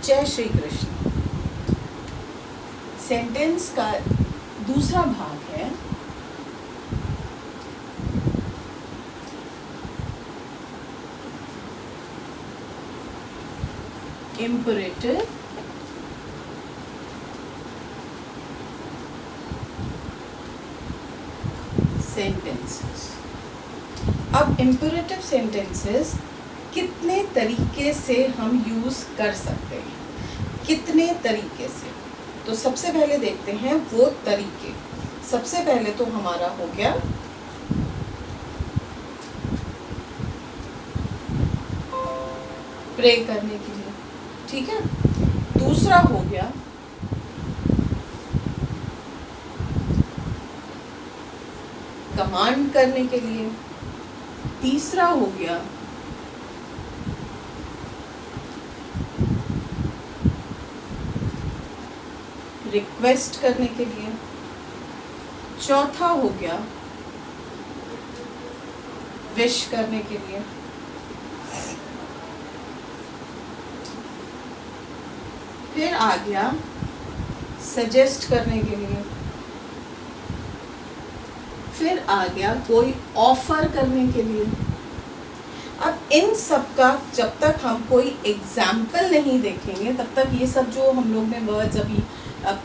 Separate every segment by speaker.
Speaker 1: जय श्री कृष्ण। सेंटेंस का दूसरा भाग है इम्परेटिव सेंटेंसेस। अब इम्परेटिव सेंटेंसेस कितने तरीके से हम यूज कर सकते हैं, कितने तरीके से, तो सबसे पहले देखते हैं वो तरीके। सबसे पहले तो हमारा हो गया प्रे करने के लिए, ठीक है। दूसरा हो गया कमांड करने के लिए। तीसरा हो गया रिक्वेस्ट करने के लिए। चौथा हो गया विश करने के लिए। फिर आ गया सजेस्ट करने के लिए। फिर आ गया कोई ऑफर करने के लिए। अब इन सब का जब तक हम कोई एग्जाम्पल नहीं देखेंगे तब तक ये सब जो हम लोग ने वर्ड्स अभी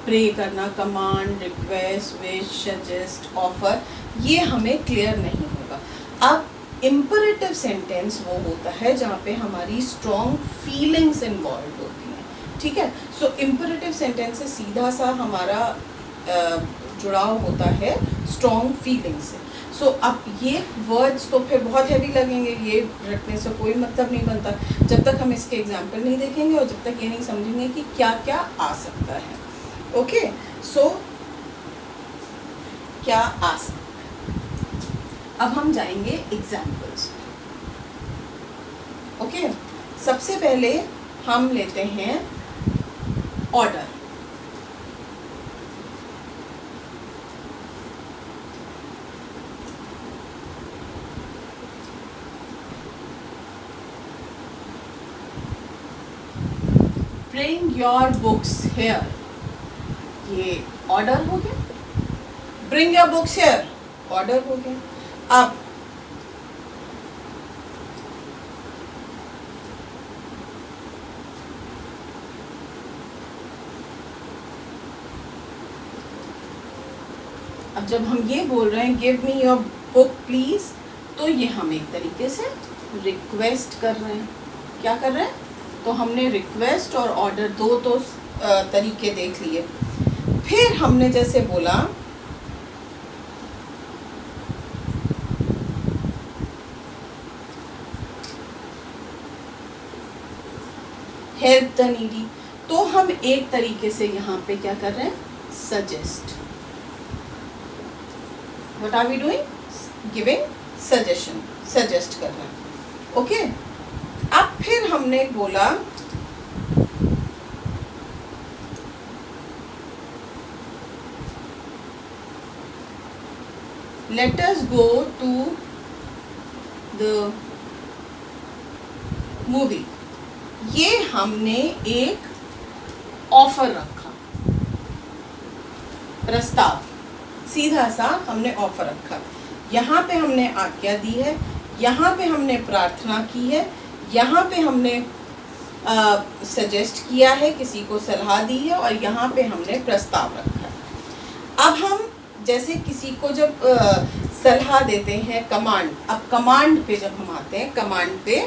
Speaker 1: प्रे करना, command, request, wish, suggest, offer, ये हमें क्लियर नहीं होगा। अब इम्परेटिव सेंटेंस वो होता है जहाँ पे हमारी स्ट्रॉन्ग फीलिंग्स इन्वॉल्व होती हैं, ठीक है। सो इम्परेटिव सेंटेंस से सीधा सा हमारा जुड़ाव होता है स्ट्रॉन्ग फीलिंग से। सो अब ये वर्ड्स तो फिर बहुत हैवी लगेंगे, ये रटने से कोई मतलब नहीं बनता जब तक हम इसके एग्जाम्पल नहीं देखेंगे और जब तक ये नहीं समझेंगे कि क्या क्या आ सकता है। ओके, सो क्या आ सकता है। अब हम जाएंगे एग्जाम्पल्स। ओके, सबसे पहले हम लेते हैं order. Bring your books here, ये ऑर्डर हो गया। Bring your books here, order हो गया। अब जब हम ये बोल रहे हैं give me your book please, तो ये हम एक तरीके से रिक्वेस्ट कर रहे हैं। क्या कर रहे हैं? तो हमने रिक्वेस्ट और ऑर्डर दो तो तरीके देख लिए। फिर हमने जैसे बोला हेल्प द नीडी, तो हम एक तरीके से यहाँ पे क्या कर रहे हैं? Suggest. What are we doing? Giving suggestion, suggest कर रहे हैं। ओके, अब फिर हमने बोला let us go to the movie, ये हमने एक ऑफर रखा, प्रस्ताव, सीधा सा हमने ऑफर रखा। यहाँ पे हमने आज्ञा दी है, यहाँ पे हमने प्रार्थना की है, यहाँ पे हमने सजेस्ट किया है, किसी को सलाह दी है, और यहाँ पे हमने प्रस्ताव रखा है। अब हम जैसे किसी को जब सलाह देते हैं, कमांड, अब कमांड पे जब हम आते हैं, कमांड पे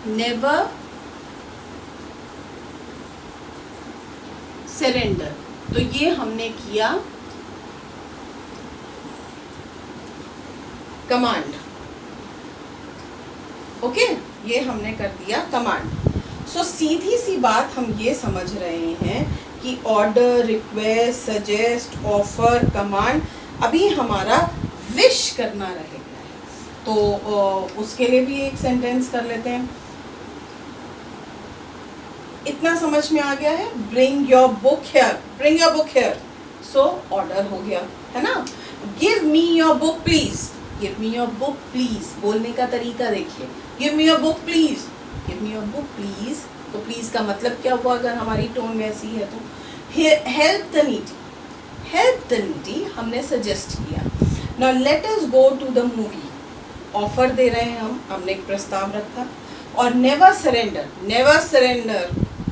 Speaker 1: नेवर सरेंडर, तो ये हमने किया कमांड। ओके, ये हमने कर दिया कमांड। सो सीधी सी बात हम ये समझ रहे हैं कि order, request, suggest, offer, command, अभी हमारा विश करना रहेगा। तो उसके लिए भी एक सेंटेंस कर लेते हैं। इतना समझ में आ गया है? Bring your book here, bring your book here, so order हो गया, है ना। Give me your book please, give me your book please, बोलने का तरीका देखिए, give me a book please, give me a book please, तो प्लीज का मतलब क्या हुआ अगर हमारी टोन वैसी है तो? Help the needy, help the needy हमने सजेस्ट किया। Now let us go to the movie, offer दे रहे हैं हम, हमने एक प्रस्ताव रखा, और never surrender, never surrender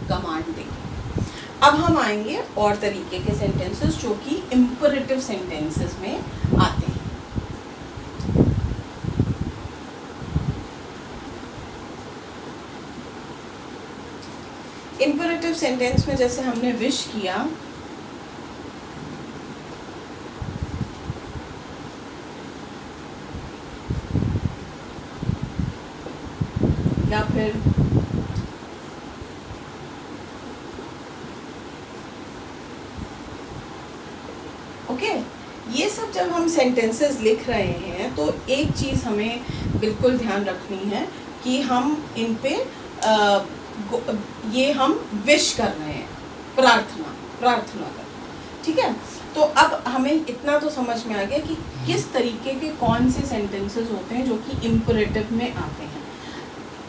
Speaker 1: command देंगे। अब हम आएंगे और तरीके के सेंटेंसेस जो कि इम्परेटिव सेंटेंसेस में आते हैं। इम्परेटिव सेंटेंस में जैसे हमने विश किया, या फिर ओके, ये सब जब हम सेंटेंसेस लिख रहे हैं तो एक चीज़ हमें बिल्कुल ध्यान रखनी है कि हम इन पे ये हम विश कर रहे हैं, प्रार्थना प्रार्थना कर, ठीक है। तो अब हमें इतना तो समझ में आ गया कि किस तरीके के कौन से सेंटेंसेस होते हैं जो कि इम्परेटिव में आते हैं।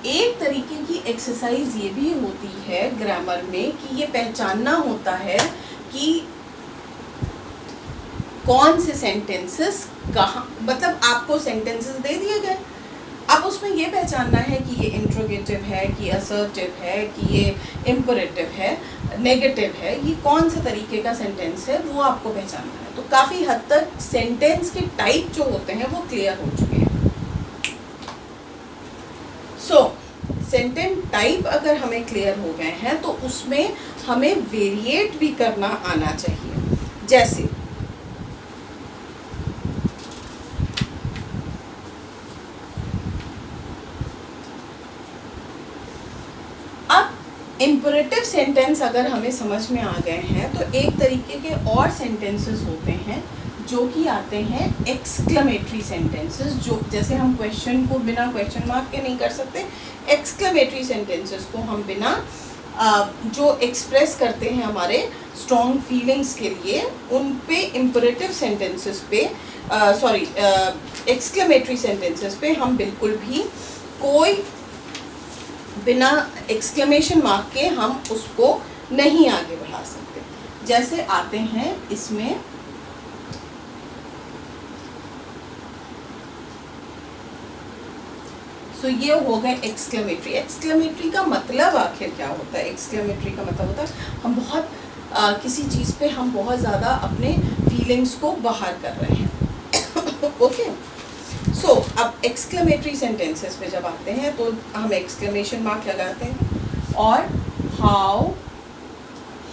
Speaker 1: एक तरीके की एक्सरसाइज ये भी होती है ग्रामर में कि ये पहचानना होता है कि कौन से सेंटेंसेस कहाँ, मतलब आपको सेंटेंसेस दे दिए गए, अब उसमें ये पहचानना है कि ये इंट्रोगेटिव है, कि असर्टिव है, कि ये इम्परेटिव है, नेगेटिव है, ये कौन से तरीके का सेंटेंस है वो आपको पहचानना है। तो काफ़ी हद तक सेंटेंस के टाइप जो होते हैं वो क्लियर हो चुके हैं। सो सेंटेंस टाइप अगर हमें क्लियर हो गए हैं तो उसमें हमें वेरिएट भी करना आना चाहिए। जैसे इम्परेटिव सेंटेंस अगर हमें समझ में आ गए हैं तो एक तरीके के और सेंटेंसेस होते हैं जो कि आते हैं एक्सक्लेमेटरी सेंटेंसेस, जो जैसे हम क्वेश्चन को बिना क्वेश्चन मार्क के नहीं कर सकते, एक्सक्लेमेटरी सेंटेंसेस को हम बिना जो एक्सप्रेस करते हैं हमारे स्ट्रॉन्ग फीलिंग्स के लिए, उन पे इम्परेटिव सेंटेंसेस पे एक्सक्लेमेटरी सेंटेंसेस पे हम बिल्कुल भी कोई बिना एक्सक्लेमेशन मार्क के हम उसको नहीं आगे बढ़ा सकते। जैसे आते हैं इसमें सो ये हो गए एक्सक्लेमेटरी। एक्सक्लेमेटरी का मतलब आखिर क्या होता है? एक्सक्लेमेटरी का मतलब होता है हम बहुत किसी चीज़ पे हम बहुत ज़्यादा अपने फीलिंग्स को बाहर कर रहे हैं। ओके, सो अब एक्सक्लेमेटरी सेंटेंसेस पे जब आते हैं तो हम एक्सक्लेमेशन मार्क लगाते हैं, और how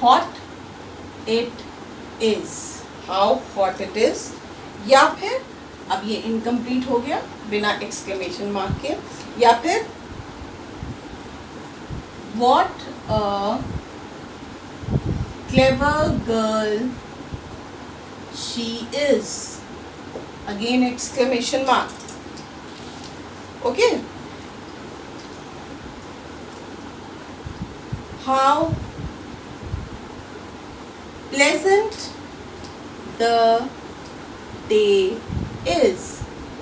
Speaker 1: hot it is, how hot it is, या फिर अब ये इनकम्प्लीट हो गया बिना एक्सक्लेमेशन मार्क के, या फिर what a clever girl she is, again exclamation mark. Okay, how pleasant the day is,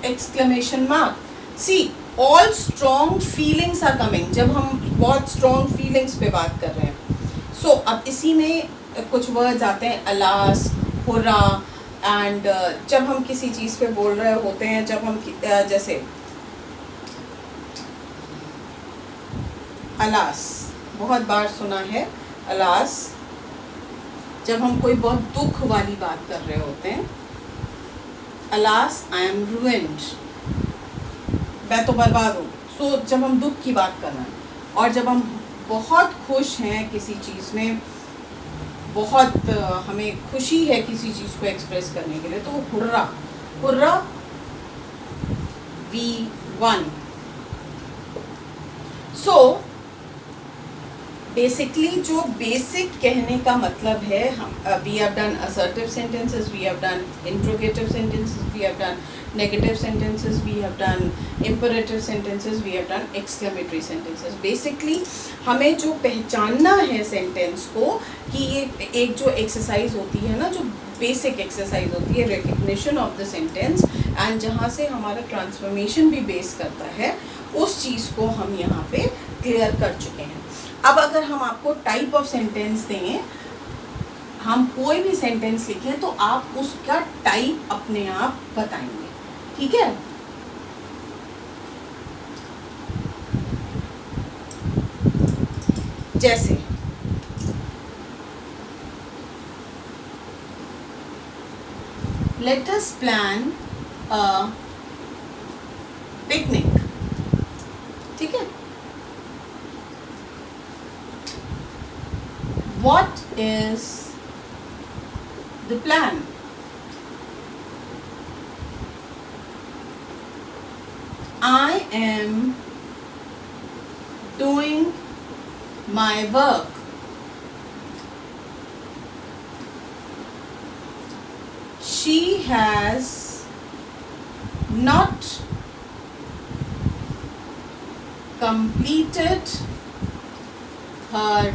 Speaker 1: exclamation mark. See, all strong feelings are coming जब हम बहुत strong feelings पे बात कर रहे हैं। So अब इसी में कुछ words आते हैं, alas, हुर्रा, and जब हम किसी चीज़ पे बोल रहे होते हैं, जब हम जैसे alas बहुत बार सुना है, alas जब हम कोई बहुत दुख वाली बात कर रहे होते हैं, Alas, I am ruined, मैं तो बर्बाद हूँ। सो जब हम दुख की बात कर रहे हैं, और जब हम बहुत खुश हैं किसी चीज़ में, बहुत हमें खुशी है किसी चीज़ को एक्सप्रेस करने के लिए, तो hurrah, hurrah we won। So basically जो बेसिक कहने का मतलब है, हम we have done assertive sentences, we have done interrogative sentences, we have done negative sentences, we have done imperative sentences, we have done exclamatory sentences. Basically हमें जो पहचानना है सेंटेंस को, कि ये एक जो एक्सरसाइज होती है ना, जो बेसिक एक्सरसाइज होती है recognition of the sentence, and जहाँ से हमारा ट्रांसफॉर्मेशन भी बेस करता है, उस चीज़ को हम यहाँ पे क्लियर कर चुके हैं। अब अगर हम आपको टाइप ऑफ सेंटेंस दें, हम कोई भी सेंटेंस लिखें तो आप उसका टाइप अपने आप बताएंगे, ठीक है। जैसे let us plan a picnic, ठीक है। What is the plan? I am doing my work. She has not completed her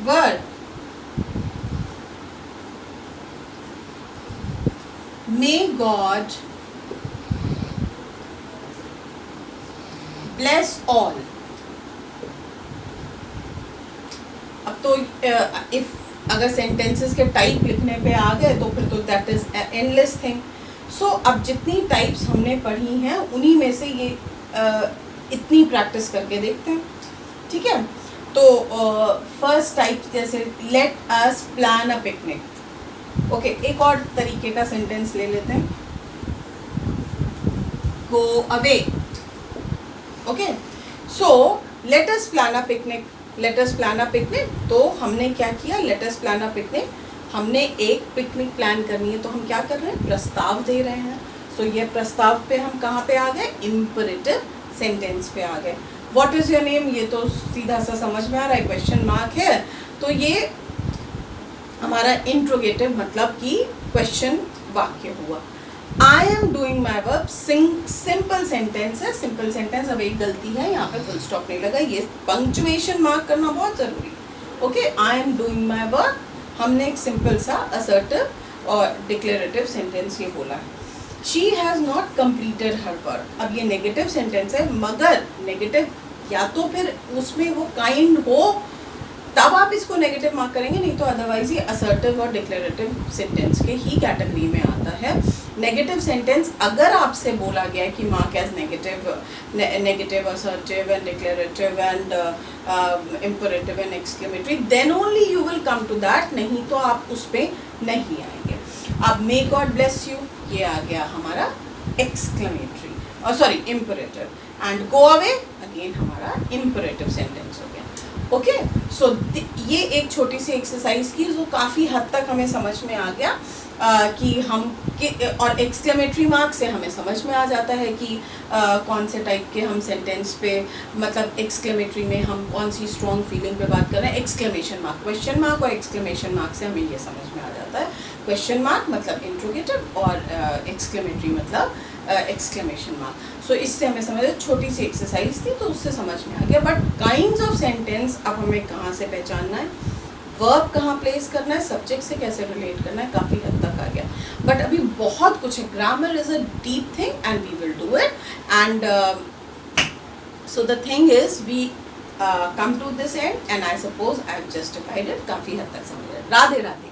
Speaker 1: work. May God bless all. अब तो इफ अगर सेंटेंसेस के टाइप लिखने पे आ गए तो फिर तो दैट इज एंडलेस थिंग। सो अब जितनी टाइप्स हमने पढ़ी हैं उन्हीं में से ये इतनी प्रैक्टिस करके देखते हैं, ठीक है। तो फर्स्ट टाइप जैसे let us plan a picnic. Okay, एक और तरीके का सेंटेंस ले लेते हैं, go away. Okay, so let us plan a picnic, let us plan a picnic. तो हमने क्या किया, let us plan a picnic, हमने एक पिकनिक प्लान करनी है तो हम क्या कर रहे हैं, प्रस्ताव दे रहे हैं। सो ये प्रस्ताव पे हम कहाँ पे आ गए, इम्परेटिव सेंटेंस पे आ गए। व्हाट इज योर नेम, ये तो सीधा सा समझ में आ रहा है, क्वेश्चन मार्क है, तो ये हमारा इंट्रोगेटिव मतलब कि क्वेश्चन वाक्य हुआ। I am doing my work, simple sentence है, सिंपल सेंटेंस। अब एक गलती है, यहाँ पे फुल स्टॉप नहीं लगा, ये पंक्चुएशन मार्क करना बहुत जरूरी। Okay, I am doing my work, हमने एक सिंपल सा असर्टिव और डिक्लेरेटिव सेंटेंस ये बोला है। She has not completed her work, अब ये नेगेटिव सेंटेंस है, मगर नेगेटिव या तो फिर उसमें वो काइंड हो तब आप इसको नेगेटिव मार्क करेंगे, नहीं तो अदरवाइज ये असर्टिव और डिक्लेरेटिव सेंटेंस के ही कैटेगरी में आता है। नेगेटिव सेंटेंस अगर आपसे बोला गया है कि mark as negative, assertive and declarative and imperative and exclamatory, then only you will come to that, नहीं तो आप उस पर नहीं आएंगे। अब मे गॉड ब्लेस यू, ये आ गया हमारा एक्सक्लेमेटरी, और sorry imperative, and go away again हमारा इम्परेटिव सेंटेंस हो गया। ओके, सो ये एक छोटी सी एक्सरसाइज की जो काफ़ी हद तक हमें समझ में आ गया कि हम और एक्सक्लेमेटरी मार्क से हमें समझ में आ जाता है कि कौन से टाइप के हम सेंटेंस पे, मतलब एक्सक्लेमेटरी में हम कौन सी स्ट्रॉन्ग फीलिंग पे बात कर रहे हैं। एक्सक्लेमेशन मार्क, क्वेश्चन मार्क और एक्सक्लेमेशन मार्क से हमें ये समझ में आ जाता है। क्वेश्चन मार्क मतलब इंट्रोगेटिव और एक्सक्लेमेटरी मतलब एक्सक्लेमेशन मार्क। सो इससे हमें समझ, छोटी सी एक्सरसाइज थी तो उससे समझ में आ गया। बट काइंड्स ऑफ सेंटेंस अब हमें कहाँ से पहचानना है, वर्ब कहाँ प्लेस करना है, सब्जेक्ट से कैसे रिलेट करना है, काफ़ी हद तक आ गया। बट अभी बहुत कुछ है, grammar is a deep thing and we will do it. And so the thing is we come to this and I suppose I have justified it, काफ़ी हद तक समझ रहे। राधे राधे।